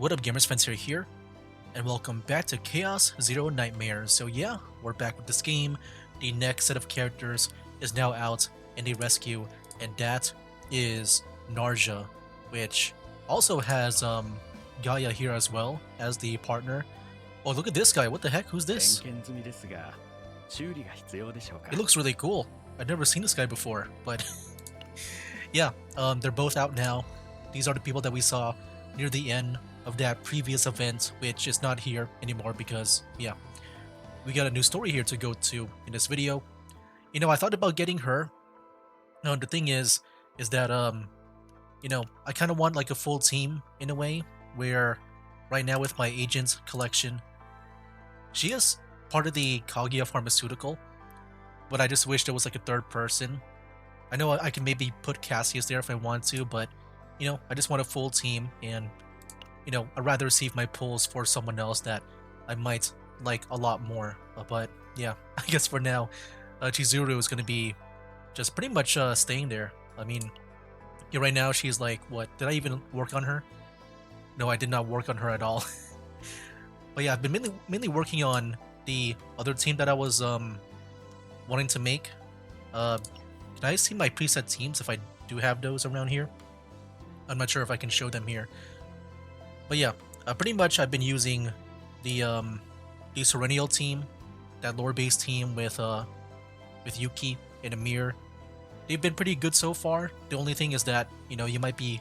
What up, gamers? Fence here, and welcome back to Chaos Zero Nightmares. So yeah, we're back with this game. The next set of characters is now out in the rescue, and that is Narja, which also has Gaia here as well as the partner. Oh, look at this guy! What the heck? Who's this? He looks really cool. I've never seen this guy before, but yeah, they're both out now. These are the people that we saw near the end of that previous event, which is not here anymore because, yeah, we got a new story here to go to in this video. You know, I thought about getting her. No, the thing is that, you know, I kind of want like a full team in a way, where right now with my agent collection, she is part of the Kaguya Pharmaceutical, but I just wish there was like a third person. I know I can maybe put Cassius there if I want to, but, you know, I just want a full team, and you know, I'd rather receive my pulls for someone else that I might like a lot more. But yeah, I guess for now, Chizuru is going to be just pretty much staying there. I mean, yeah, right now she's like, what? Did I even work on her? No, I did not work on her at all. But yeah, I've been mainly working on the other team that I was wanting to make. Can I see my preset teams if I do have those around here? I'm not sure if I can show them here. But yeah, pretty much I've been using the Serennial team, that lore-based team with Yuki and Amir. They've been pretty good so far. The only thing is that, you know, you might be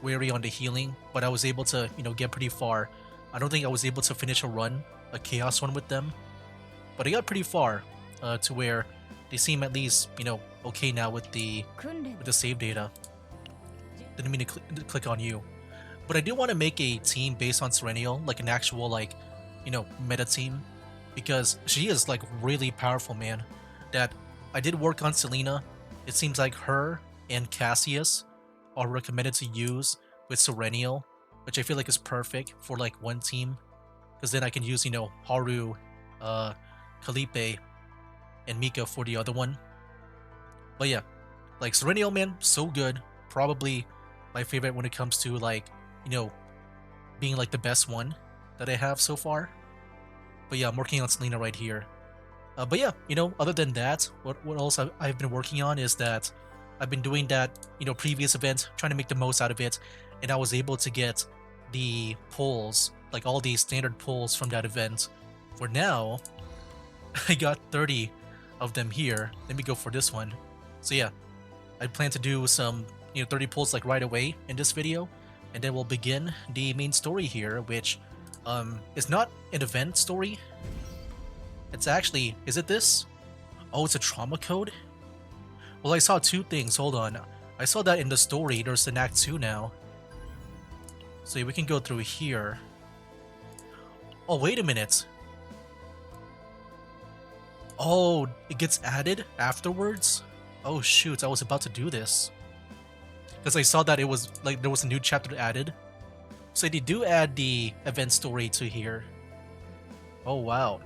wary on the healing, but I was able to, you know, get pretty far. I don't think I was able to finish a chaos run with them, but I got pretty far to where they seem at least, you know, okay now with the save data. Didn't mean to click on you. But I do want to make a team based on Serennial, like an actual, like, you know, meta team, because she is like really powerful, man. That I did work on Selena. It seems like her and Cassius are recommended to use with Serennial, which I feel like is perfect for like one team, because then I can use, you know, Haru, Kalipe, and Mika for the other one. But yeah, like Serennial, man, so good. Probably my favorite when it comes to like, you know, being like the best one that I have so far. But yeah, I'm working on Selena right here. But yeah, you know, other than that, what else I've been working on is that I've been doing that, you know, previous event, trying to make the most out of it, and I was able to get the pulls, like all the standard pulls from that event. For now, I got 30 of them here. Let me go for this one. So yeah, I plan to do some, you know, 30 pulls like right away in this video, and then we'll begin the main story here, which is not an event story. It's actually, is it this? Oh, it's a trauma code? Well, I saw two things. Hold on. I saw that in the story. There's an Act 2 now. So we can go through here. Oh, wait a minute. Oh, it gets added afterwards? Oh, shoot. I was about to do this, because I saw that it was like there was a new chapter added. So they do add the event story to here. Oh wow,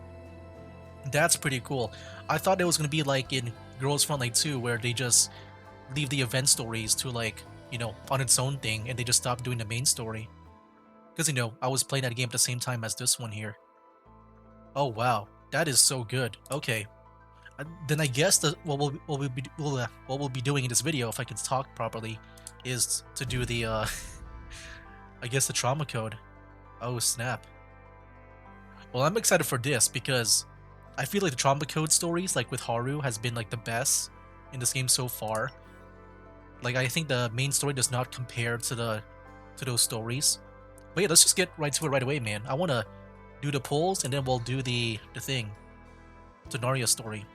that's pretty cool. I thought it was gonna be like in Girls Front like 2, where they just leave the event stories to, like, you know, on its own thing, and they just stop doing the main story. Because, you know, I was playing that game at the same time as this one here. Oh wow, that is so good. Okay. Then I guess that what we'll be doing in this video, if I can talk properly, is to do the I guess the trauma code. Oh snap. Well, I'm excited for this because I feel like the trauma code stories, like with Haru, has been like the best in this game so far. Like, I think the main story does not compare to those stories. But yeah, let's just get right to it right away, man. I want to do the polls, and then we'll do the thing, the Narja story.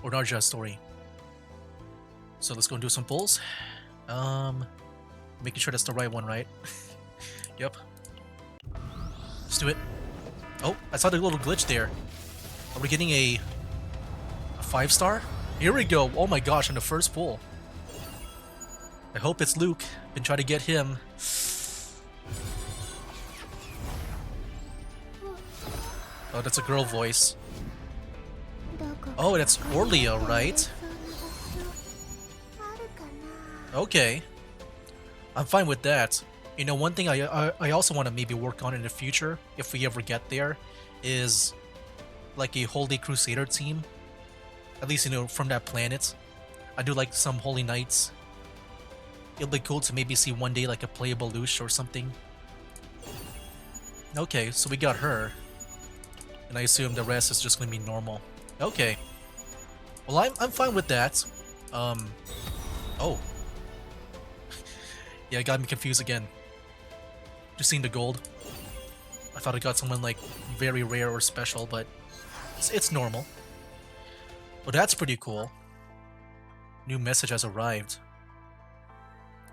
Or Narja story. So let's go and do some pulls. Making sure that's the right one, right? Yep. Let's do it. Oh, I saw the little glitch there. Are we getting a 5-star? Here we go. Oh my gosh, on the first pull. I hope it's Luke. Been trying to get him. Oh, that's a girl voice. Oh, that's Orleo, right? Okay. I'm fine with that. You know, one thing I also want to maybe work on in the future, if we ever get there, is like a Holy Crusader team. At least, you know, from that planet. I do like some Holy Knights. It'll be cool to maybe see one day like a playable Lush or something. Okay, so we got her. And I assume the rest is just gonna be normal. Okay. Well, I'm fine with that. Um, oh. Yeah, it got me confused again. Just seeing the gold. I thought I got someone like very rare or special, but it's normal. Well, that's pretty cool. New message has arrived.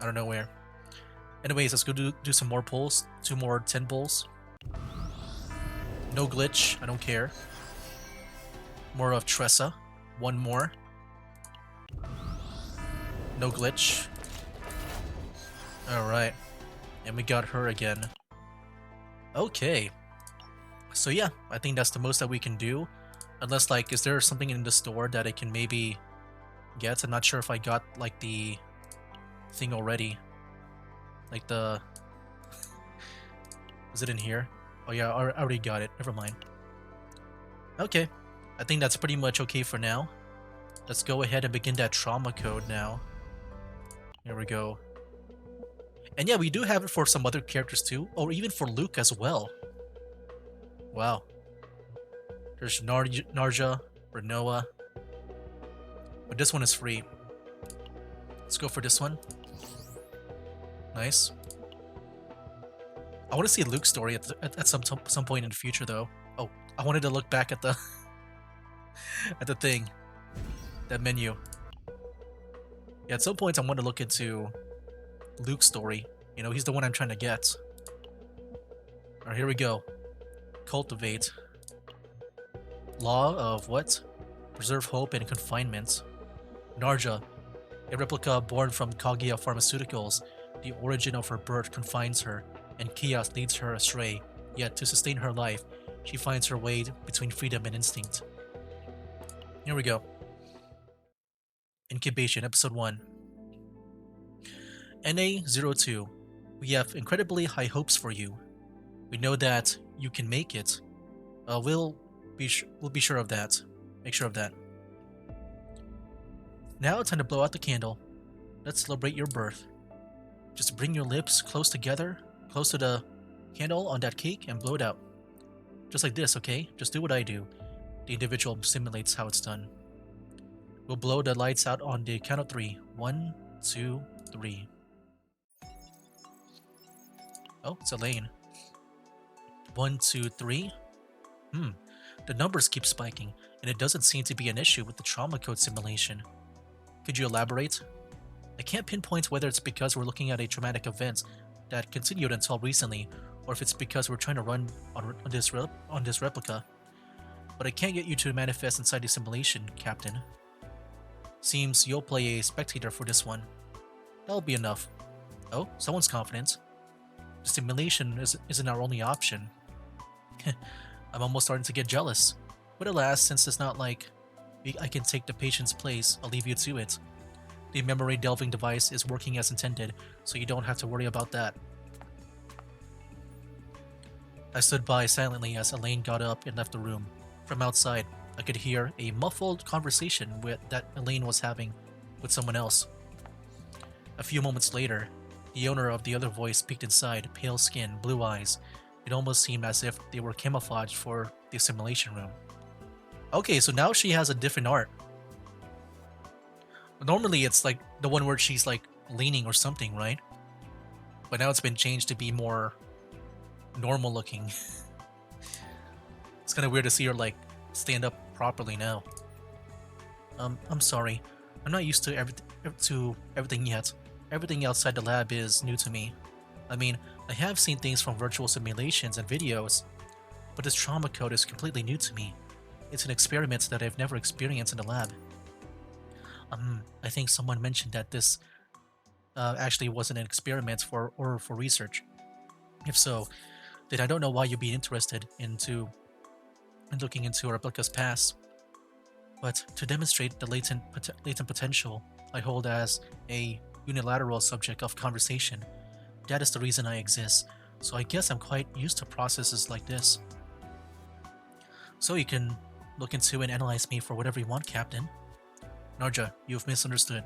I don't know where. Anyways, let's go do some more pulls. 2 more 10 pulls. No glitch, I don't care. More of Tressa. 1 more. No glitch. Alright. And we got her again. Okay. So yeah, I think that's the most that we can do. Unless, like, is there something in the store that I can maybe get? I'm not sure if I got, like, the thing already. Like the... Is it in here? Oh yeah, I already got it. Never mind. Okay. I think that's pretty much okay for now. Let's go ahead and begin that trauma code now. Here we go. And yeah, we do have it for some other characters too. Or even for Luke as well. Wow. There's Narja, Renoa. But this one is free. Let's go for this one. Nice. I want to see Luke's story at some point in the future, though. Oh, I wanted to look back at the at the thing, that menu. Yeah, at some point I want to look into Luke's story. You know, he's the one I'm trying to get. All right, here we go. Cultivate. Law of what? Preserve hope and confinement. Narja, a replica born from Kaguya Pharmaceuticals. The origin of her birth confines her, and chaos leads her astray. Yet, to sustain her life, she finds her way between freedom and instinct. Here we go. Incubation, Episode 1. NA-02. We have incredibly high hopes for you. We know that you can make it. We'll be sure of that. Make sure of that. Now it's time to blow out the candle. Let's celebrate your birth. Just bring your lips close together, close to the candle on that cake, and blow it out. Just like this, okay? Just do what I do. The individual simulates how it's done. We'll blow the lights out on the count of 3. 1, 2, 3. Oh, it's Elaine. 1, 2, 3. The numbers keep spiking, and it doesn't seem to be an issue with the trauma code simulation. Could you elaborate? I can't pinpoint whether it's because we're looking at a traumatic event that continued until recently, or if it's because we're trying to run on this replica. But I can't get you to manifest inside the simulation, Captain. Seems you'll play a spectator for this one. That'll be enough. Oh, someone's confident. The simulation isn't our only option. I'm almost starting to get jealous. But alas, since it's not like I can take the patient's place, I'll leave you to it. The memory delving device is working as intended, so you don't have to worry about that. I stood by silently as Elaine got up and left the room. From outside, I could hear a muffled conversation that Elaine was having with someone else. A few moments later, the owner of the other voice peeked inside, pale skin, blue eyes. It almost seemed as if they were camouflaged for the simulation room. Okay, so now she has a different art. Normally it's like the one where she's like leaning or something, right? But now it's been changed to be more normal looking. It's kind of weird to see her like stand up properly now. I'm sorry. I'm not used to everything yet. Everything outside the lab is new to me. I mean, I have seen things from virtual simulations and videos, but this trauma code is completely new to me. It's an experiment that I've never experienced in the lab. I think someone mentioned that this actually wasn't an experiment for research. If so, then I don't know why you'd be interested in looking into Replica's past. But to demonstrate the latent potential I hold as a unilateral subject of conversation, That is the reason I exist, so I guess I'm quite used to processes like this. So you can look into and analyze me for whatever you want, Captain. Narja, you've misunderstood.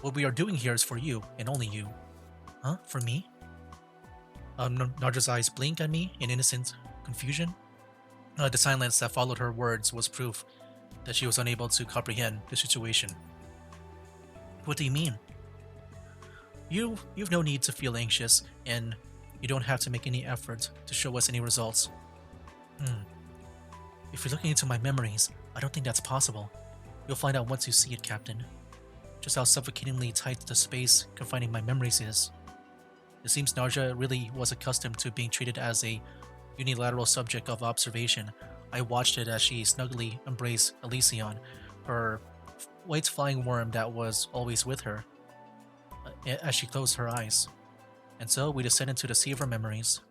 What we are doing here is for you, and only you. Huh? For me? Narja's eyes blinked at me in innocent confusion. The silence that followed her words was proof that she was unable to comprehend the situation. What do you mean? You've no need to feel anxious, and you don't have to make any effort to show us any results. If you're looking into my memories, I don't think that's possible. You'll find out once you see it, Captain. Just how suffocatingly tight the space confining my memories is. It seems Narja really was accustomed to being treated as a unilateral subject of observation. I watched it as she snugly embraced Elysion, her white flying worm that was always with her, as she closed her eyes. And so we descended into the sea of her memories.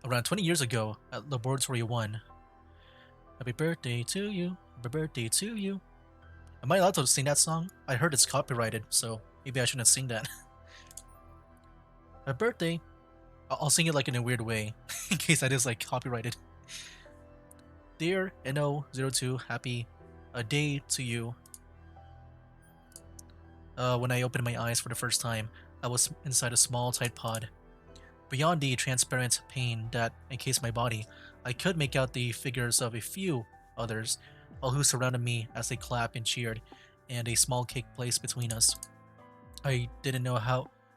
Around 20 years ago, at Laboratory 1. Happy birthday to you, happy birthday to you. Am I allowed to sing that song? I heard it's copyrighted, so maybe I shouldn't sing that. Happy birthday. I'll sing it like in a weird way, in case that is like copyrighted. Dear NA-02, happy day to you. When I opened my eyes for the first time, I was inside a small, tight pod. Beyond the transparent pane that encased my body, I could make out the figures of a few others, all who surrounded me as they clapped and cheered, and a small cake placed between us. I didn't know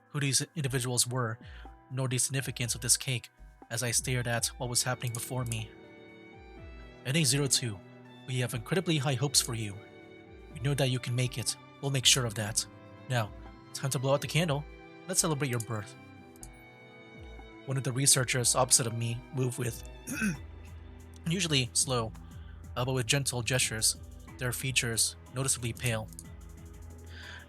who these individuals were, nor the significance of this cake, as I stared at what was happening before me. NA-02, we have incredibly high hopes for you. We know that you can make it. We'll make sure of that. Now, time to blow out the candle. Let's celebrate your birth. One of the researchers opposite of me moved with, usually slow, but with gentle gestures, their features noticeably pale.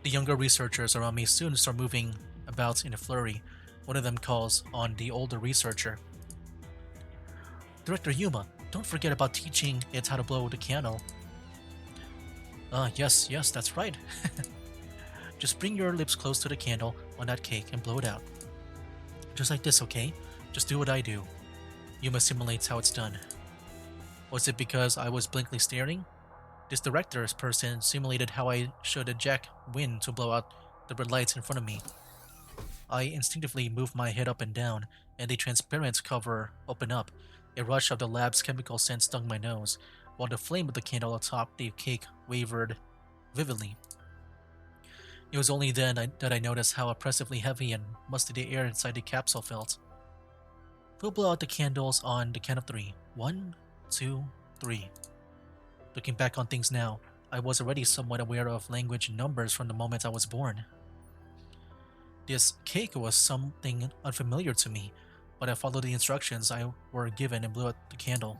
The younger researchers around me soon start moving about in a flurry. One of them calls on the older researcher. Director Yuma, don't forget about teaching it how to blow the candle. Yes, that's right. Just bring your lips close to the candle on that cake and blow it out. Just like this, okay? Just do what I do. Yuma simulates how it's done. Was it because I was blankly staring? This director's person simulated how I should eject wind to blow out the red lights in front of me. I instinctively moved my head up and down, and the transparent cover opened up. A rush of the lab's chemical scent stung my nose, while the flame of the candle atop the cake wavered vividly. It was only then that I noticed how oppressively heavy and musty the air inside the capsule felt. We'll blow out the candles on the count of 3. 1, 2, 3. Looking back on things now, I was already somewhat aware of language and numbers from the moment I was born. This cake was something unfamiliar to me, but I followed the instructions I were given and blew out the candle.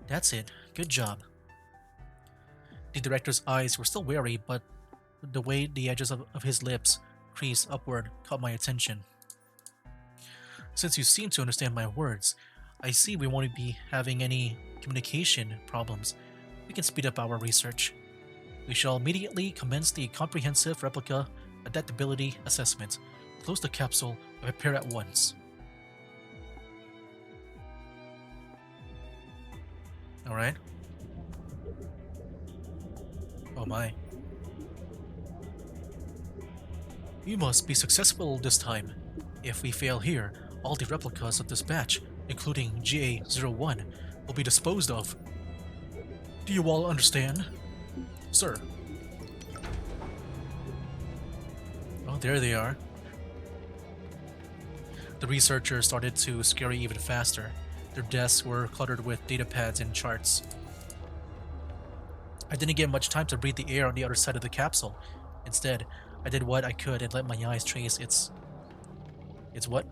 That's it. Good job. The director's eyes were still wary, but the way the edges of his lips creased upward caught my attention. Since you seem to understand my words, I see we won't be having any communication problems. We can speed up our research. We shall immediately commence the comprehensive replica adaptability assessment. Close the capsule and prepare at once. Alright. Oh my. You must be successful this time. If we fail here, all the replicas of this batch, including GA-01, will be disposed of. Do you all understand? Sir. Oh, there they are. The researchers started to scurry even faster. Their desks were cluttered with datapads and charts. I didn't get much time to breathe the air on the other side of the capsule. Instead, I did what I could and let my eyes trace its what?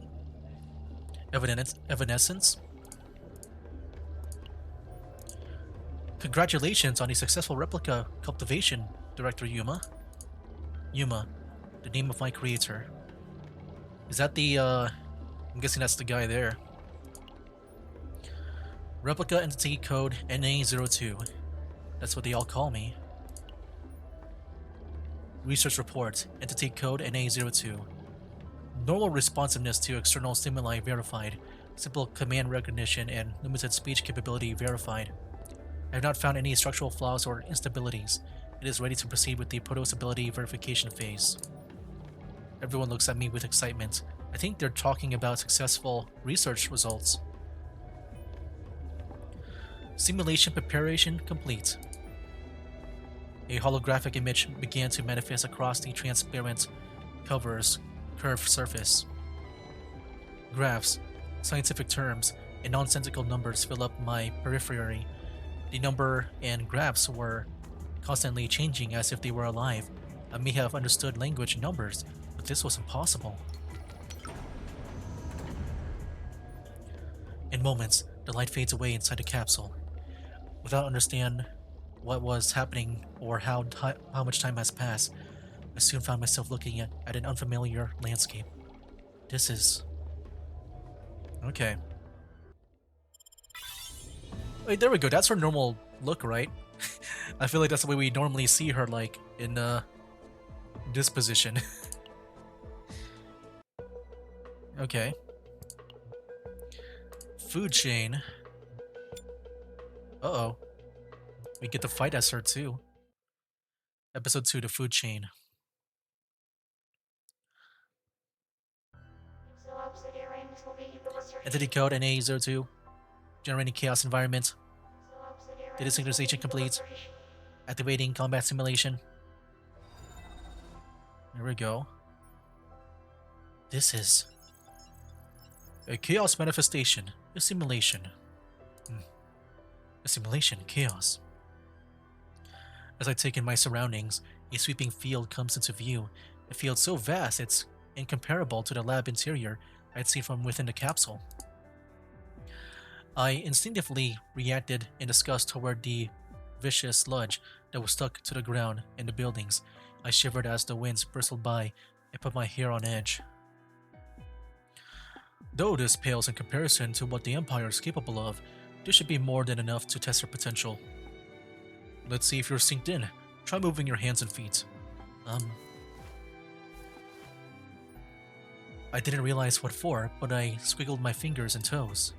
Evanescence? Congratulations on a successful replica cultivation, Director Yuma. Yuma, the name of my creator. Is that the, I'm guessing that's the guy there. Replica Entity Code NA-02. That's what they all call me. Research report, entity code NA-02. Normal responsiveness to external stimuli verified. Simple command recognition and limited speech capability verified. I have not found any structural flaws or instabilities. It is ready to proceed with the producibility verification phase. Everyone looks at me with excitement. I think they're talking about successful research results. Simulation preparation complete. A holographic image began to manifest across the transparent cover's curved surface. Graphs, scientific terms, and nonsensical numbers fill up my periphery. The number and graphs were constantly changing as if they were alive. I may have understood language and numbers, but this was impossible. In moments, the light fades away inside the capsule. Without understanding what was happening or how much time has passed, I soon found myself looking at an unfamiliar landscape. This is... Okay. Wait, there we go. That's her normal look, right? I feel like that's the way we normally see her, like, in, this position. Okay. Food chain. Uh-oh. We get to fight as her, too. Episode 2, the food chain. Entity code NA-02. Generating chaos environment. Data synchronization complete. Activating combat simulation. There we go. This is a chaos manifestation. A simulation. A simulation. Chaos. As I take in my surroundings, a sweeping field comes into view. A field so vast it's incomparable to the lab interior I'd seen from within the capsule. I instinctively reacted in disgust toward the vicious sludge that was stuck to the ground in the buildings. I shivered as the winds bristled by and put my hair on edge. Though this pales in comparison to what the Empire is capable of, this should be more than enough to test your potential. Let's see if you're synced in. Try moving your hands and feet. I didn't realize what for, but I squiggled my fingers and toes.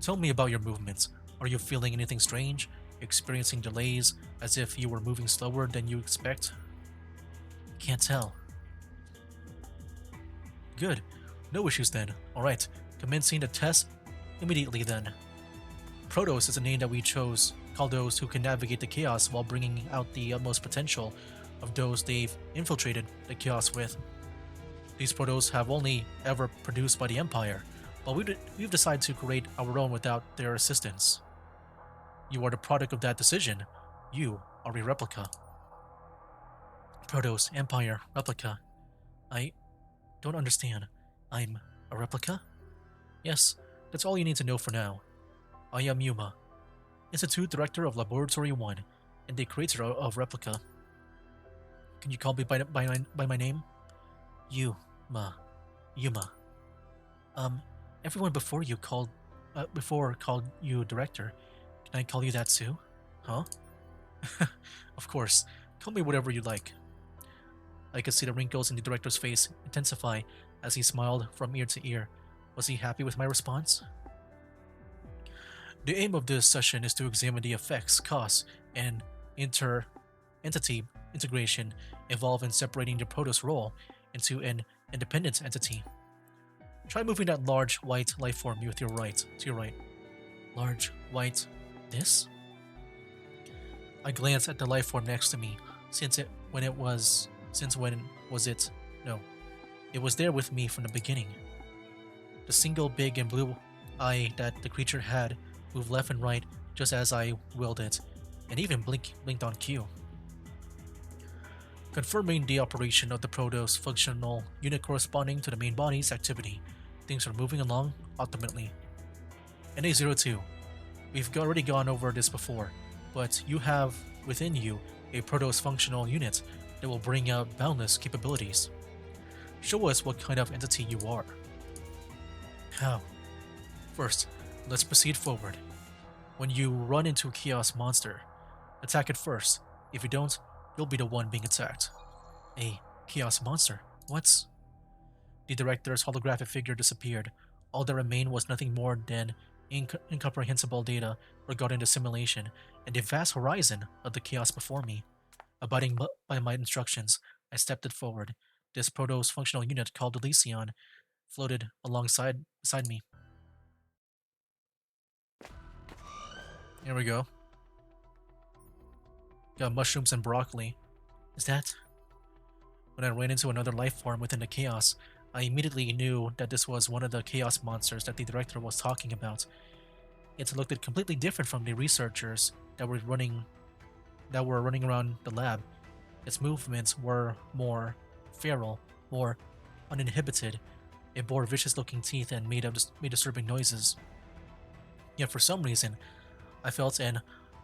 Tell me about your movements. Are you feeling anything strange? Experiencing delays, as if you were moving slower than you expect? Can't tell. Good. No issues then. Alright, commencing the test immediately then. Protos is a name that we chose, called those who can navigate the chaos while bringing out the utmost potential of those they've infiltrated the chaos with. These Protos have only ever produced by the Empire, but we've decided to create our own without their assistance. You are the product of that decision. You are a replica. Protos, Empire, replica. I don't understand. I'm a replica? Yes, that's all you need to know for now. I am Yuma, Institute Director of Laboratory 1, and the creator of Replica. Can you call me by my name? Yuma. Everyone before called you Director. Can I call you that too? Huh? Of course. Call me whatever you like. I could see the wrinkles in the director's face intensify as he smiled from ear to ear. Was he happy with my response? The aim of this session is to examine the effects, costs, and entity integration involved in separating the Protoss role into an independent entity. Try moving that large white life form to your right. Large white. This? I glanced at the life form next to me. When was it? No. It was there with me from the beginning. The single big and blue eye that the creature had moved left and right just as I willed it, and even blinked on cue. Confirming the operation of the Protoss functional unit corresponding to the main body's activity, things are moving along optimally. NA-02, we've already gone over this before, but you have within you a Protoss functional unit that will bring out boundless capabilities. Show us what kind of entity you are. How? First, let's proceed forward. When you run into a chaos monster, attack it first. If you don't, you'll be the one being attacked. A chaos monster. What's... The director's holographic figure disappeared. All that remained was nothing more than incomprehensible data regarding the simulation and the vast horizon of the chaos before me. Abiding by my instructions, I stepped it forward. This Protoss functional unit called Elysion floated beside me. Here we go. Got mushrooms and broccoli. Is that... When I ran into another life form within the chaos, I immediately knew that this was one of the chaos monsters that the director was talking about. It looked completely different from the researchers that were running around the lab. Its movements were more feral, more uninhibited. It bore vicious-looking teeth and made disturbing noises. Yet for some reason, I felt an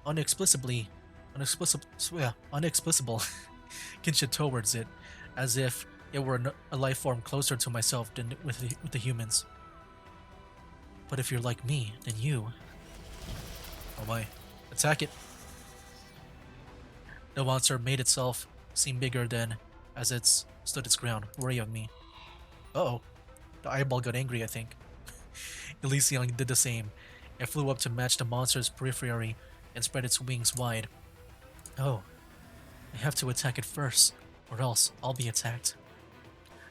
unexplicable kinship towards it, as if it were a life form closer to myself than with the humans. But if you're like me, then you... Oh my. Attack it! The monster made itself seem bigger than as it stood its ground, wary of me. Uh-oh. The eyeball got angry, I think. Elysion did the same. It flew up to match the monster's periphery and spread its wings wide. Oh. I have to attack it first, or else I'll be attacked.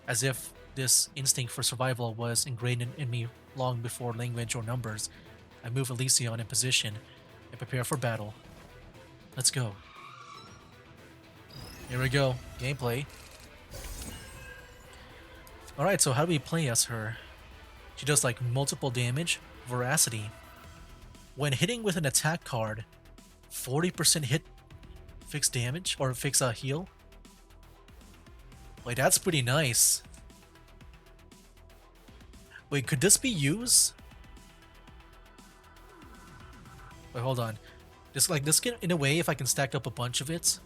As if this instinct for survival was ingrained in me long before language or numbers, I move Elysion in position and prepare for battle. Let's go. Here we go. Gameplay. Alright, so how do we play as her? She does like multiple damage, veracity. When hitting with an attack card, 40% hit fixed damage, or fix a heal. Wait, that's pretty nice. Wait, could this be used? Wait, hold on. This can, in a way, if I can stack up a bunch of it.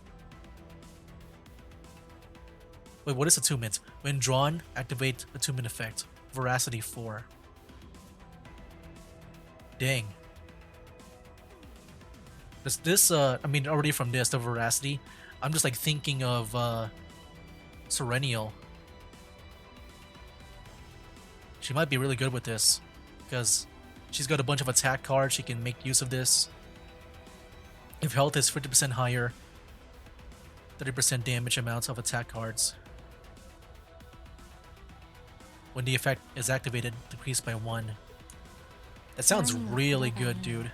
Wait, what is attunement? When drawn, activate attunement effect. Veracity 4. Dang. I mean, already from this, the veracity, I'm just like thinking of Serenial. She might be really good with this, because she's got a bunch of attack cards, she can make use of this. If health is 50% higher, 30% damage amounts of attack cards. When the effect is activated, decreased by 1. That sounds really good, dude.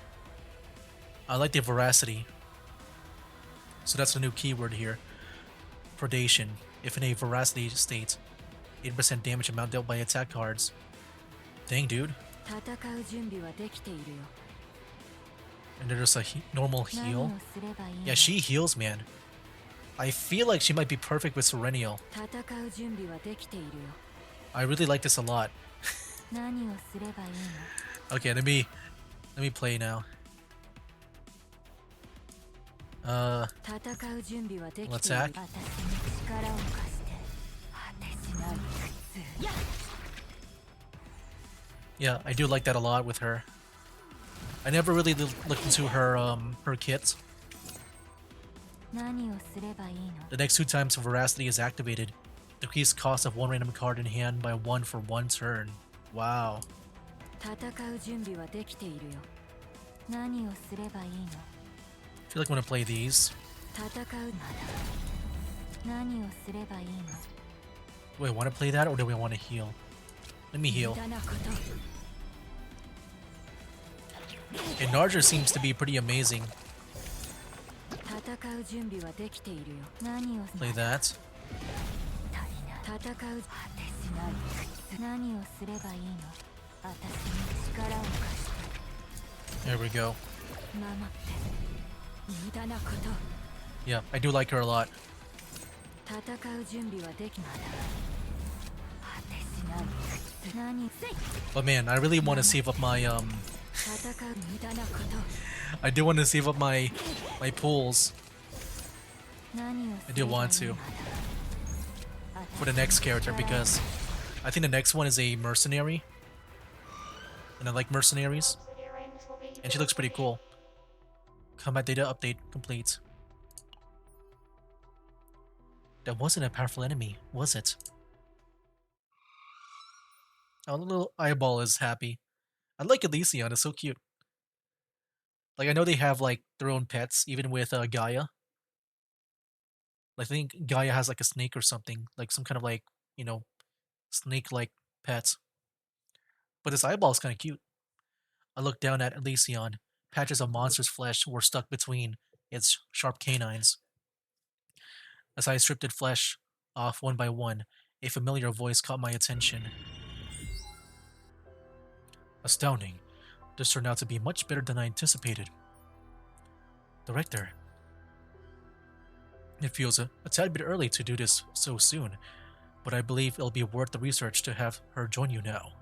I like the veracity. So that's the new keyword here. Predation. If in a veracity state, 8% damage amount dealt by attack cards. Dang, dude. And there's a normal heal. Yeah, she heals, man. I feel like she might be perfect with Serenial. I really like this a lot. Okay, let me play now. Attack. Yeah, I do like that a lot with her. I never really looked into her kit. The next 2 times veracity is activated. Decrease cost of 1 random card in hand by 1 for 1 turn. Wow. I feel like I want to play these. Do I want to play that or do we want to heal? Let me heal. And Narja seems to be pretty amazing. Play that. There we go. Yeah, I do like her a lot. But man, I really want to save up my I do want to save up my pools. I do want to for the next character because I think the next one is a mercenary, and I like mercenaries, and she looks pretty cool. Combat data update complete. That wasn't a powerful enemy, was it? Oh, the little eyeball is happy. I like Elysion, it's so cute. Like, I know they have, like, their own pets, even with Gaia. I think Gaia has, like, a snake or something. Like, some kind of, like, you know, snake-like pet. But this eyeball is kind of cute. I looked down at Elysion. Patches of monster's flesh were stuck between its sharp canines. As I stripped its flesh off one by one, a familiar voice caught my attention. Astounding. This turned out to be much better than I anticipated. Director. It feels a tad bit early to do this so soon, but I believe it'll be worth the research to have her join you now.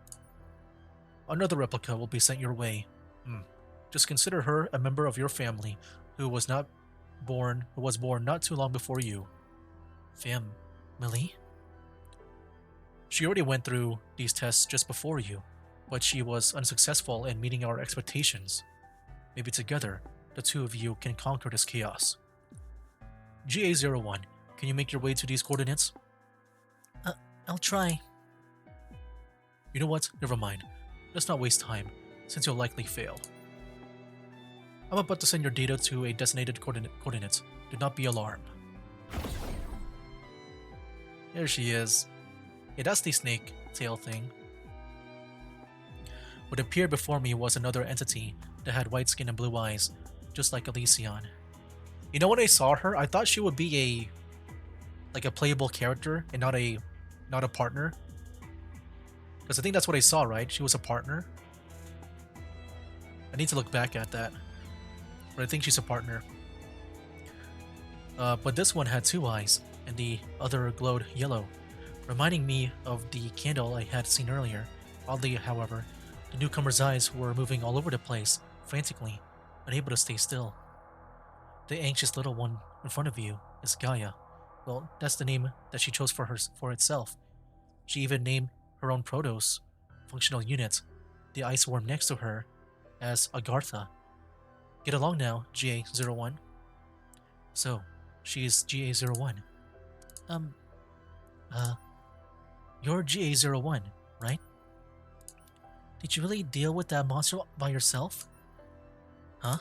Another replica will be sent your way. Just consider her a member of your family who was born not too long before you. Millie? She already went through these tests just before you, but she was unsuccessful in meeting our expectations. Maybe together, the two of you can conquer this chaos. GA-01, can you make your way to these coordinates? I'll try. You know what? Never mind. Let's not waste time, since you'll likely fail. I'm about to send your data to a designated coordinate. Do not be alarmed. There she is. Yeah, that's the snake tail thing. What appeared before me was another entity that had white skin and blue eyes, just like Elysion. You know, when I saw her, I thought she would be a playable character and not a partner. Because I think that's what I saw, right? She was a partner. I need to look back at that. But I think she's a partner. But this one had two eyes, and the other glowed yellow, reminding me of the candle I had seen earlier. Oddly, however, the newcomer's eyes were moving all over the place, frantically, unable to stay still. The anxious little one in front of you is Gaia. Well, that's the name that she chose for itself. She even named her own Protos, functional unit, the ice worm next to her, as Agartha. Get along now, GA-01. So, she is GA-01. You're GA-01, right? Did you really deal with that monster by yourself? Huh?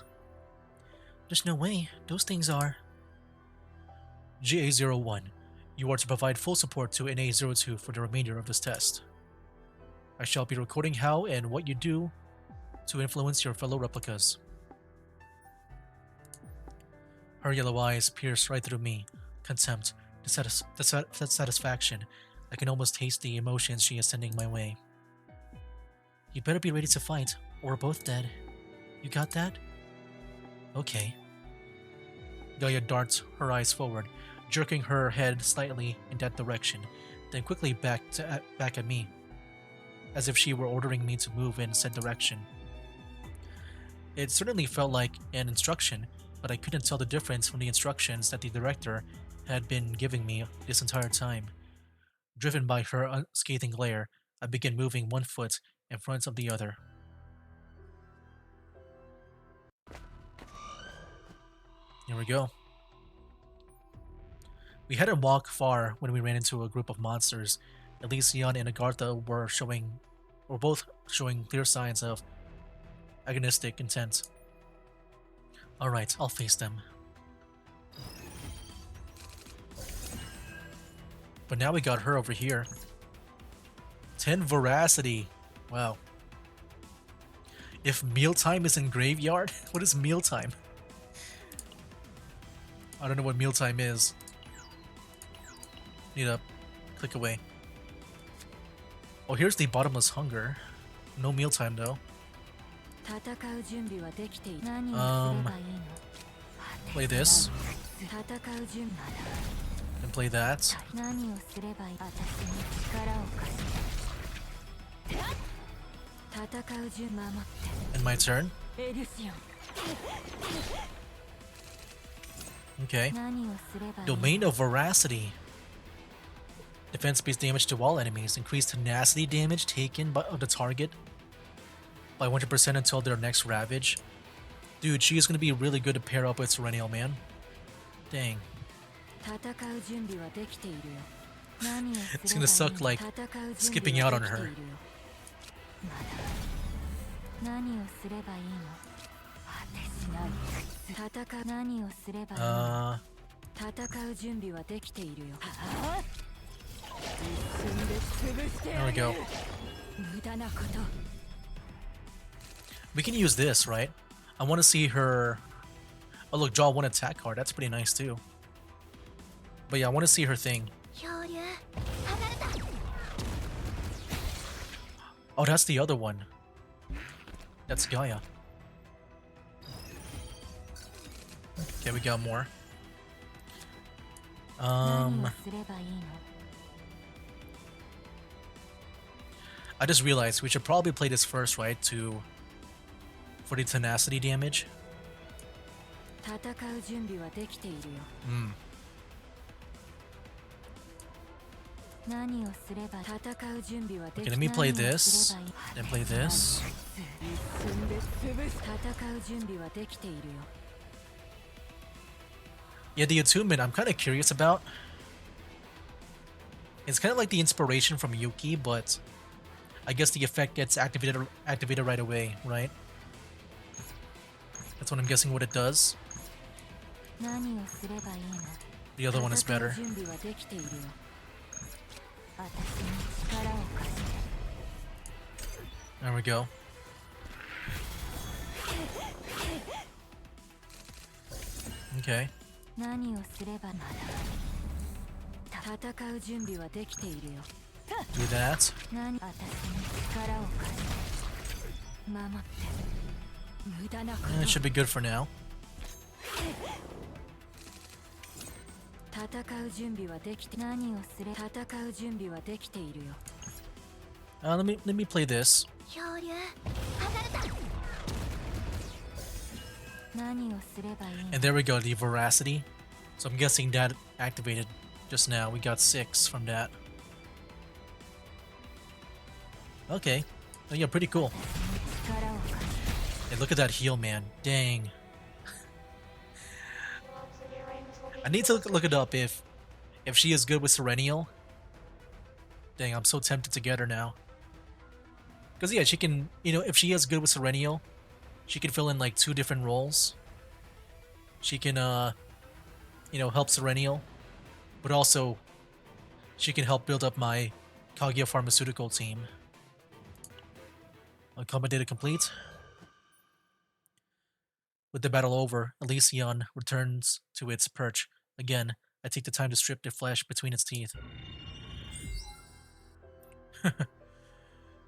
There's no way. Those things are... GA-01, you are to provide full support to NA-02 for the remainder of this test. I shall be recording how and what you do to influence your fellow replicas. Her yellow eyes pierce right through me. Contempt, dissatisfaction. I can almost taste the emotions she is sending my way. You better be ready to fight, or we're both dead. You got that? Okay. Gaia darts her eyes forward, jerking her head slightly in that direction, then quickly back at me, as if she were ordering me to move in said direction. It certainly felt like an instruction, but I couldn't tell the difference from the instructions that the director had been giving me this entire time. Driven by her unscathing glare, I began moving one foot in front of the other. Here we go. We hadn't walked far when we ran into a group of monsters. Elysion and Agartha were both showing clear signs of agonistic intent. Alright, I'll face them. But now we got her over here. 10 veracity. Wow. If mealtime is in graveyard, what is mealtime? I don't know what mealtime is. Need to click away. Oh, here's the bottomless hunger. No mealtime though. Play this. And play that. And my turn. Okay. Domain of Veracity. Defense-based damage to all enemies. Increased tenacity damage taken by the target by 100% until their next Ravage. Dude, she is going to be really good to pair up with Serenial, man. Dang. It's gonna suck like skipping out on her. There we go. We can use this, right? I want to see her... Oh look, draw one attack card. That's pretty nice too. But yeah, I want to see her thing. Oh, that's the other one. That's Gaia. Okay, we got more. I just realized we should probably play this first, right? For the tenacity damage. Okay, let me play this, then play this. Yeah, the attunement I'm kind of curious about. It's kind of like the inspiration from Yuki, but I guess the effect gets activated right away, right? That's what I'm guessing what it does. The other one is better. There we go. Okay. Do that. It should be good for now. Let me play this. And there we go, the veracity. So I'm guessing that activated just now. We got 6 from that. Okay. Oh yeah, pretty cool. Hey, look at that heal, man. Dang. I need to look it up if she is good with Serenial. Dang, I'm so tempted to get her now. Because yeah, she can, if she is good with Serenial, she can fill in like 2 different roles. She can, help Serenial, but also she can help build up my Kaguya pharmaceutical team. Combat data complete. With the battle over, Elysion returns to its perch. Again, I take the time to strip the flesh between its teeth.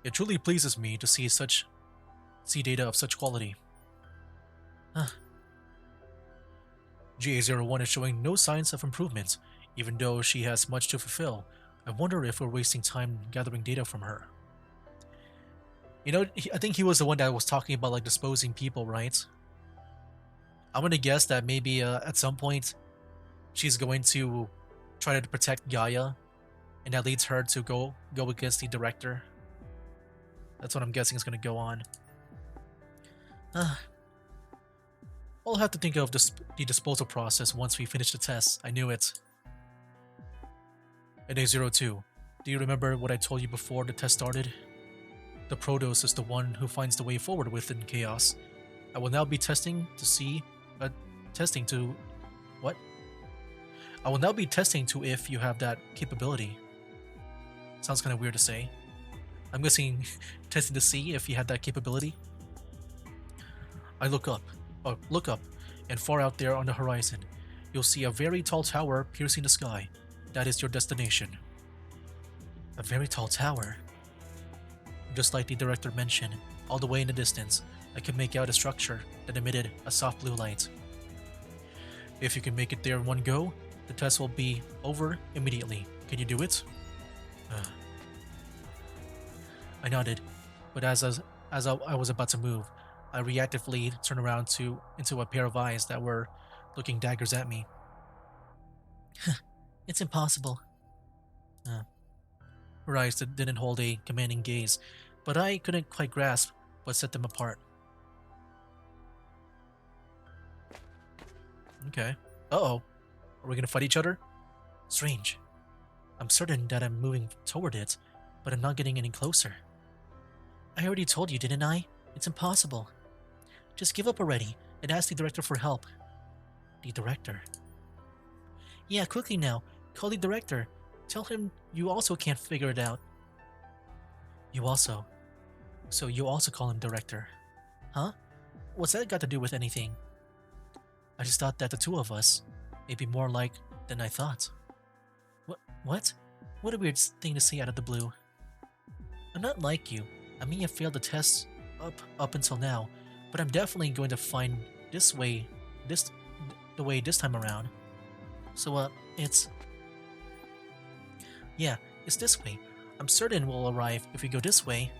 It truly pleases me to see data of such quality. GA01 is showing no signs of improvement, even though she has much to fulfill. I wonder if we're wasting time gathering data from her. I think he was the one that was talking about like disposing people, right? I'm gonna guess that maybe at some point she's going to try to protect Gaia, and that leads her to go against the director. That's what I'm guessing is gonna go on. I'll have to think of the disposal process once we finish the test. I knew it. NA-02, do you remember what I told you before the test started? The Protos is the one who finds the way forward within chaos. I will now be testing to what? I will now be testing to if you have that capability. Sounds kind of weird to say. I'm guessing testing to see if you have that capability. I look up, and far out there on the horizon, you'll see a very tall tower piercing the sky. That is your destination. A very tall tower? Just like the director mentioned, all the way in the distance, I could make out a structure that emitted a soft blue light. If you can make it there in one go, the test will be over immediately. Can you do it? I nodded, but as I was about to move, I reactively turned around into a pair of eyes that were looking daggers at me. It's impossible. Her eyes didn't hold a commanding gaze, but I couldn't quite grasp what set them apart. Okay. Uh-oh. Are we gonna fight each other? Strange. I'm certain that I'm moving toward it, but I'm not getting any closer. I already told you, didn't I? It's impossible. Just give up already and ask the director for help. The director? Yeah, quickly now. Call the director. Tell him you also can't figure it out. You also. So you also call him director. Huh? What's that got to do with anything? I just thought that the two of us may be more alike than I thought. What? What a weird thing to say out of the blue. I'm not like you. I may have failed the tests up until now, but I'm definitely going to find the way this time around. So, yeah, it's this way. I'm certain we'll arrive if we go this way.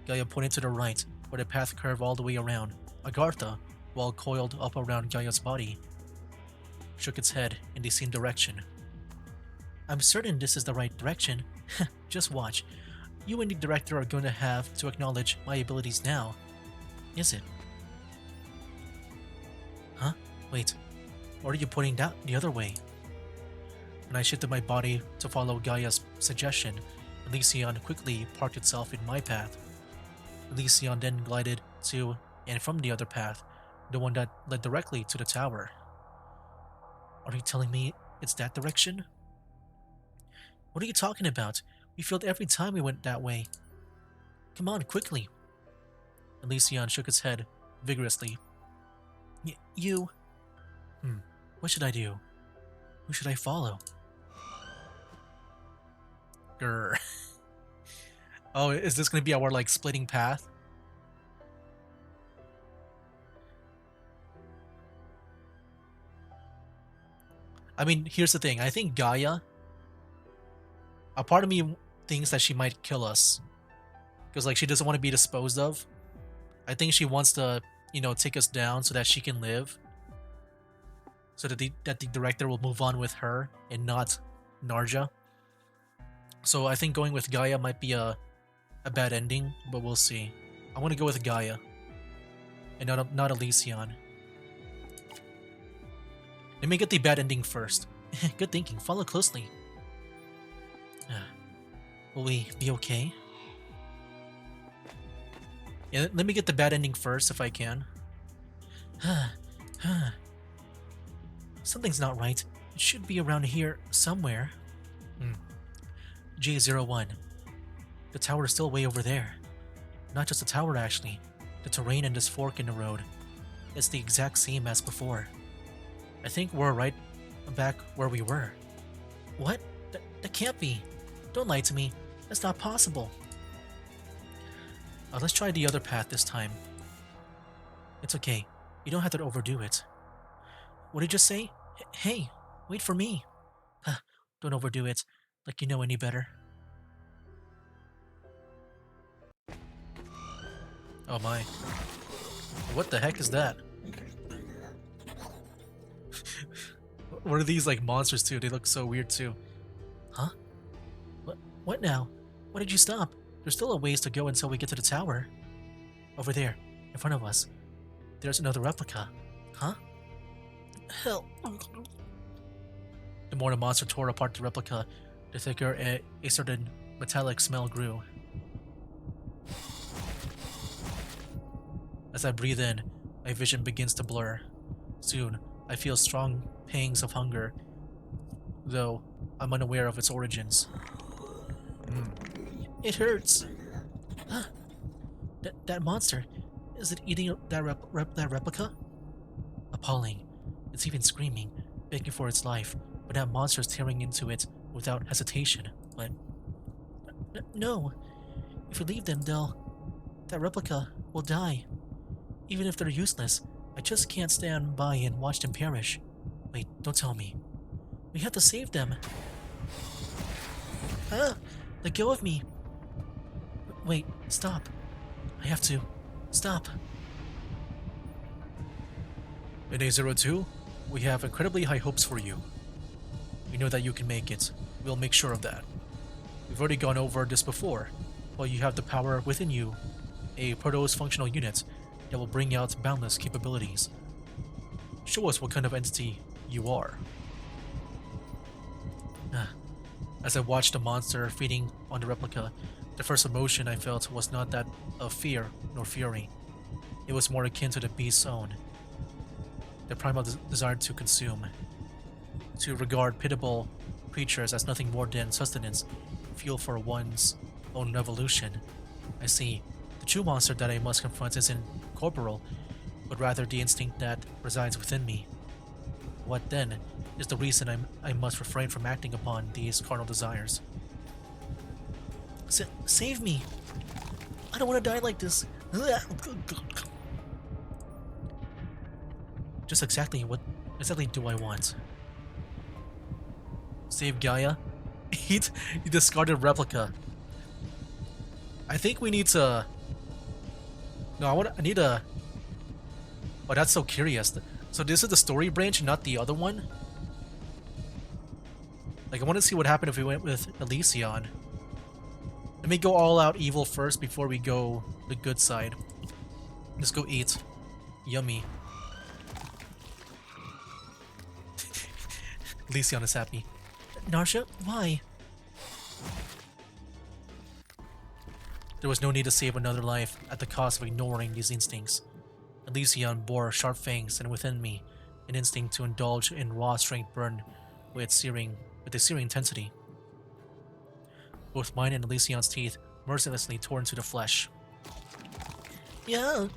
Gaia pointed to the right, where the path curved all the way around. Agartha, while coiled up around Gaia's body, shook its head in the same direction. I'm certain this is the right direction. Just watch. You and the director are going to have to acknowledge my abilities now. Is it? Huh? Wait. Or are you pointing that the other way? When I shifted my body to follow Gaia's suggestion, Elysion quickly parked itself in my path. Elysion then glided to and from the other path, the one that led directly to the tower. Are you telling me it's that direction? What are you talking about? We failed every time we went that way. Come on, quickly. Elysion shook its head vigorously. You... What should I do? Who should I follow? Grr. Oh, is this gonna be our, like, splitting path? I mean, here's the thing. I think Gaia... A part of me thinks that she might kill us. Because, like, she doesn't want to be disposed of. I think she wants to, take us down so that she can live. So that the director will move on with her and not Narja. So I think going with Gaia might be a bad ending, but we'll see. I want to go with Gaia. And not Elysion. Let me get the bad ending first. Good thinking. Follow closely. Will we be okay? Yeah, let me get the bad ending first if I can. Something's not right. It should be around here somewhere. J01. The tower is still way over there. Not just the tower, actually. The terrain and this fork in the road. It's the exact same as before. I think we're right back where we were. What? That can't be. Don't lie to me. That's not possible. Let's try the other path this time. It's okay. You don't have to overdo it. What did you just say? Hey, wait for me. Don't overdo it, like you know any better. Oh my. What the heck is that? What are these, like, monsters too? They look so weird too. Huh? What now? Why did you stop? There's still a ways to go until we get to the tower. Over there, in front of us. There's another replica. Huh? Hell. The more the monster tore apart the replica, the thicker a certain metallic smell grew. As I breathe in, my vision begins to blur. Soon, I feel strong pangs of hunger, though I'm unaware of its origins. It hurts. Huh? That monster, is it eating that replica? Appalling. It's even screaming, begging for its life, but that monster is tearing into it without hesitation. But no, if we leave them, that replica will die. Even if they're useless, I just can't stand by and watch them perish. Wait, don't tell me. We have to save them. Let go of me. Wait, stop. I have to. Stop. NA-02, we have incredibly high hopes for you. We know that you can make it. We'll make sure of that. We've already gone over this before. While you have the power within you, a Protoss functional unit that will bring out boundless capabilities. Show us what kind of entity you are. As I watched the monster feeding on the replica, the first emotion I felt was not that of fear nor fury. It was more akin to the beast's own, the primal desire to consume, to regard pitiable creatures as nothing more than sustenance, fuel for one's own revolution. I see. The true monster that I must confront isn't corporal, but rather the instinct that resides within me. What then is the reason I must refrain from acting upon these carnal desires? Save me! I don't want to die like this. Just exactly what do I want? Save Gaia? Eat the discarded replica. I think we need to. No, I need a. Oh, that's so curious. So this is the story branch, not the other one? Like, I want to see what happened if we went with Elysion. Let me go all out evil first before we go the good side. Let's go eat. Yummy. Elysion is happy. Narja, why? There was no need to save another life at the cost of ignoring these instincts. Elysion bore sharp fangs, and within me, an instinct to indulge in raw strength burned with a searing intensity. Both mine and Elysion's teeth mercilessly tore into the flesh. Yeah.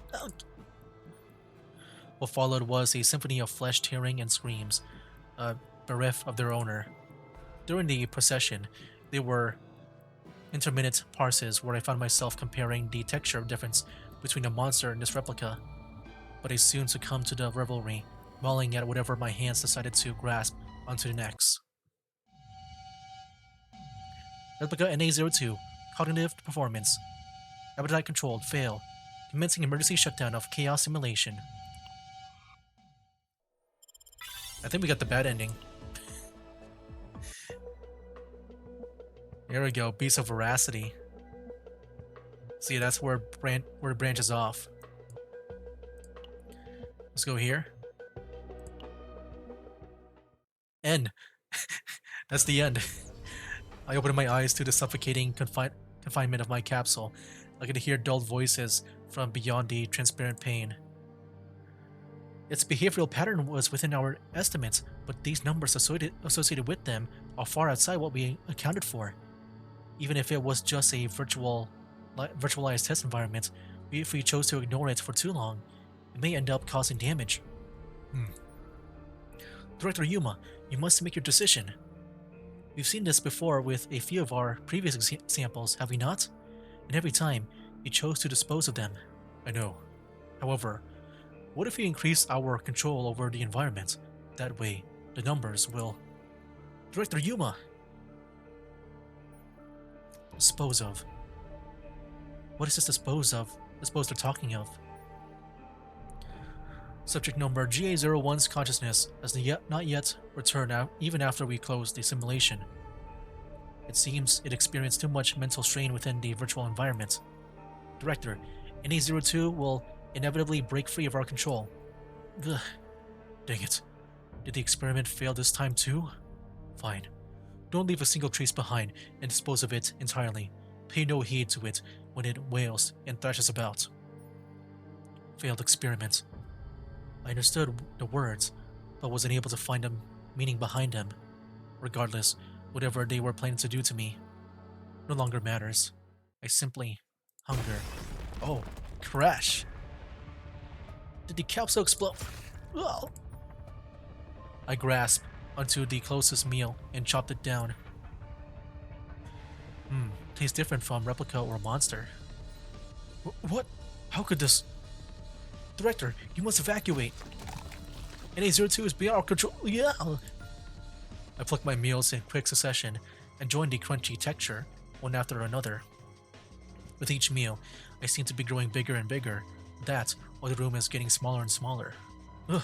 What followed was a symphony of flesh tearing and screams, bereft of their owner. During the procession, there were intermittent pauses where I found myself comparing the texture difference between the monster and this replica, but I soon succumbed to the revelry, mauling at whatever my hands decided to grasp onto the next. Replica NA-02, cognitive performance, appetite controlled, fail, commencing emergency shutdown of chaos simulation. I think we got the bad ending. There we go, Beast of Veracity. See, that's where it branches off. Let's go here. End. That's the end. I opened my eyes to the suffocating confinement of my capsule. I could hear dulled voices from beyond the transparent pane. Its behavioral pattern was within our estimates, but these numbers associated with them are far outside what we accounted for. Even if it was just a virtualized test environment, if we chose to ignore it for too long, it may end up causing damage. Director Yuma, you must make your decision. We've seen this before with a few of our previous examples, have we not? And every time, you chose to dispose of them. I know. However, what if we increase our control over the environment? That way, the numbers will... Director Yuma! Dispose of. What is this dispose they're talking of? Subject number GA01's consciousness has not yet returned out even after we closed the simulation. It seems it experienced too much mental strain within the virtual environment. Director, NA-02 will inevitably break free of our control. Ugh. Dang it. Did the experiment fail this time too? Fine. Don't leave a single trace behind and dispose of it entirely. Pay no heed to it when it wails and thrashes about. Failed experiment. I understood the words, but wasn't able to find a meaning behind them. Regardless, whatever they were planning to do to me no longer matters. I simply hunger. Oh, crash! Did the capsule explode? Oh. I grasped onto the closest meal and chopped it down. Tastes different from replica or monster. What? How could this... Director, you must evacuate. NA-02 is beyond our control. Yeah. I plucked my meals in quick succession, enjoying the crunchy texture, one after another. With each meal, I seem to be growing bigger and bigger. That, while the room is getting smaller and smaller. Ugh.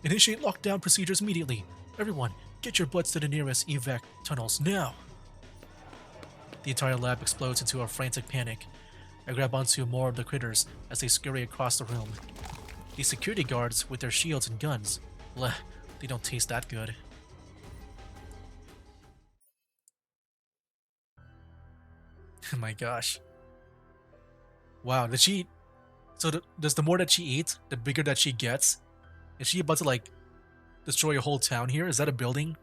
Initiate lockdown procedures immediately. Everyone, get your butts to the nearest evac tunnels now. The entire lab explodes into a frantic panic. I grab onto more of the critters as they scurry across the room. The security guards with their shields and guns. Bleh, they don't taste that good. Oh my gosh. Wow, did she... So does the more that she eats, the bigger that she gets? Is she about to, like, destroy a whole town here? Is that a building?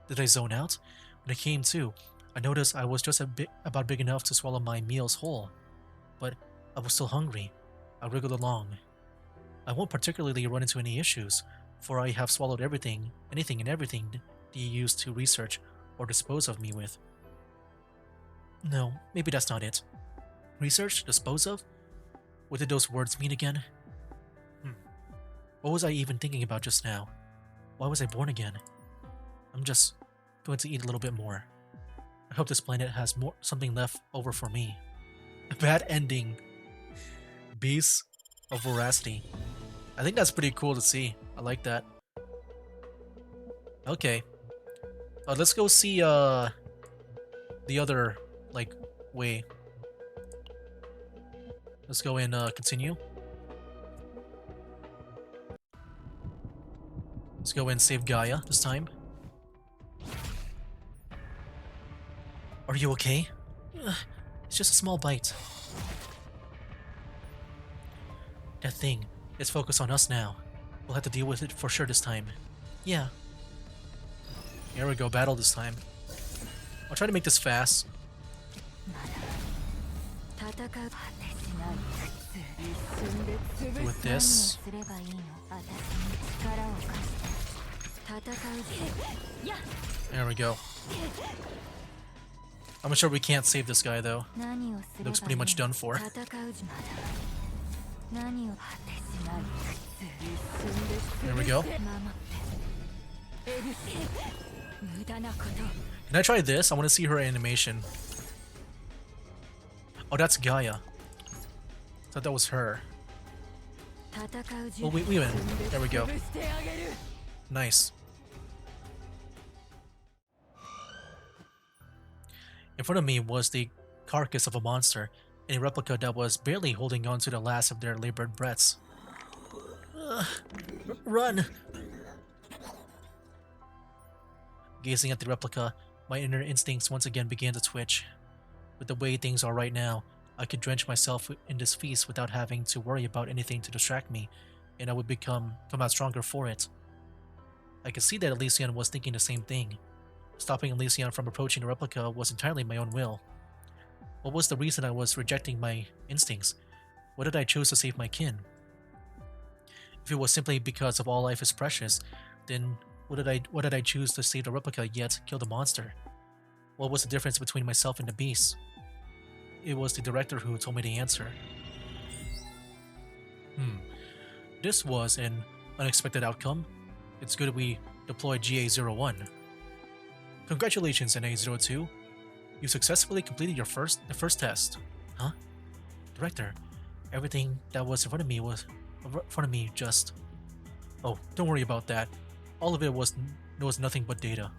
Did I zone out? When I came to, I noticed I was just about big enough to swallow my meals whole. But I was still hungry. I wriggled along. I won't particularly run into any issues, for I have swallowed anything and everything that you used to research or dispose of me with. No, maybe that's not it. Research? Dispose of? What did those words mean again? What was I even thinking about just now? Why was I born again? I'm just going to eat a little bit more. I hope this planet has something left over for me. A bad ending. Beasts of Voracity. I think that's pretty cool to see. I like that. Okay. Let's go see the other, like, way. Let's go and continue. Let's go and save Gaia this time. Are you okay? It's just a small bite. That thing is focused on us now. We'll have to deal with it for sure this time. Yeah. Here we go, battle this time. I'll try to make this fast. With this. There we go. I'm sure we can't save this guy though. Looks pretty much done for. There we go. Can I try this? I want to see her animation. Oh, that's Gaia. Thought that was her. Oh, wait a minute. There we go. Nice. In front of me was the carcass of a monster, a replica that was barely holding on to the last of their labored breaths. Run! Gazing at the replica, my inner instincts once again began to twitch. With the way things are right now, I could drench myself in this feast without having to worry about anything to distract me, and I would come out stronger for it. I could see that Elysian was thinking the same thing. Stopping Elysian from approaching the replica was entirely my own will. What was the reason I was rejecting my instincts? Why did I choose to save my kin? If it was simply because of all life is precious, then why did I choose to save the replica yet kill the monster? What was the difference between myself and the beast? It was the director who told me the answer. This was an unexpected outcome. It's good we deployed GA-01. Congratulations, NA-02. You successfully completed the first test. Huh? Director, everything that was in front of me just... Oh, don't worry about that. All of it was nothing but data.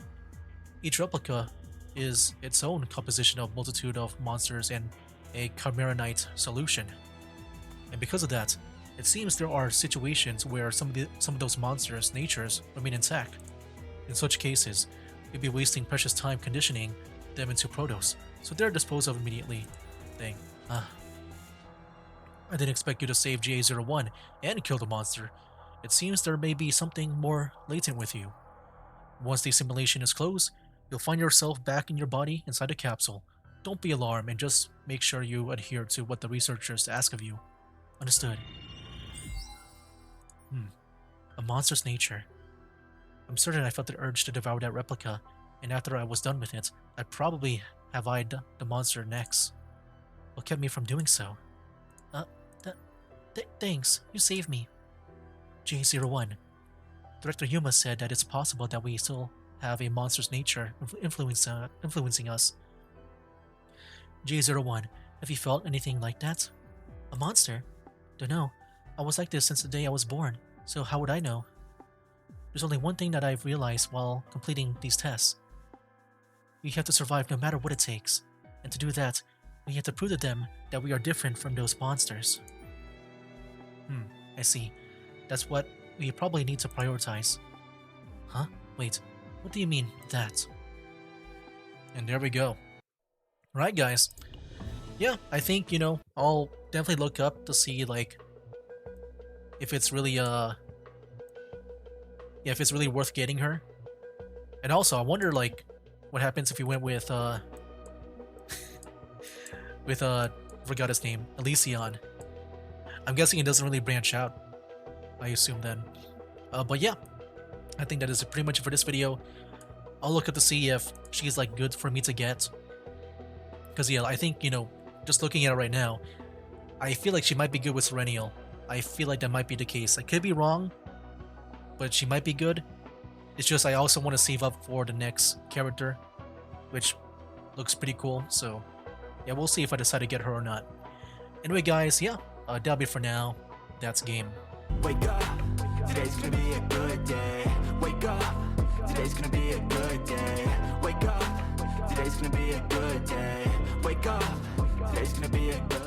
Each replica is its own composition of multitude of monsters and a Chimera Knight solution. And because of that, it seems there are situations where some of those monsters' natures remain intact. In such cases, we'd be wasting precious time conditioning them into Protos, so they're disposed of immediately. Dang. I didn't expect you to save GA-01 and kill the monster. It seems there may be something more latent with you. Once the simulation is closed, you'll find yourself back in your body inside a capsule. Don't be alarmed and just make sure you adhere to what the researchers ask of you. Understood. A monster's nature. I'm certain I felt the urge to devour that replica, and after I was done with it, I'd probably have eyed the monster next. What kept me from doing so? Thanks, you saved me. J01. Director Yuma said that it's possible that we still have a monster's nature influencing us. J01, have you felt anything like that? A monster? Dunno. I was like this since the day I was born, so how would I know? There's only one thing that I've realized while completing these tests. We have to survive no matter what it takes, and to do that, we have to prove to them that we are different from those monsters. I see. That's what we probably need to prioritize. Huh? Wait, what do you mean, that? And there we go. Right, guys. yeah, I think, you know, I'll definitely look up to see like if it's really yeah, if it's really worth getting her. And also, I wonder like what happens if we went with forgot his name, Elysion. I'm guessing it doesn't really branch out. I assume then. But yeah, I think that is pretty much it for this video. I'll look up to see if she's like good for me to get. Because yeah, I think, you know, just looking at it right now, I feel like she might be good with Serenial. I feel like that might be the case. I could be wrong, but she might be good. It's just I also want to save up for the next character, which looks pretty cool. So yeah, we'll see if I decide to get her or not. Anyway, guys, yeah, that'll be for now. That's game. Wake up, today's gonna be a good day. Wake up, today's gonna be a good day. Wake up, today's gonna be a good day. Wake up, today's gonna be a good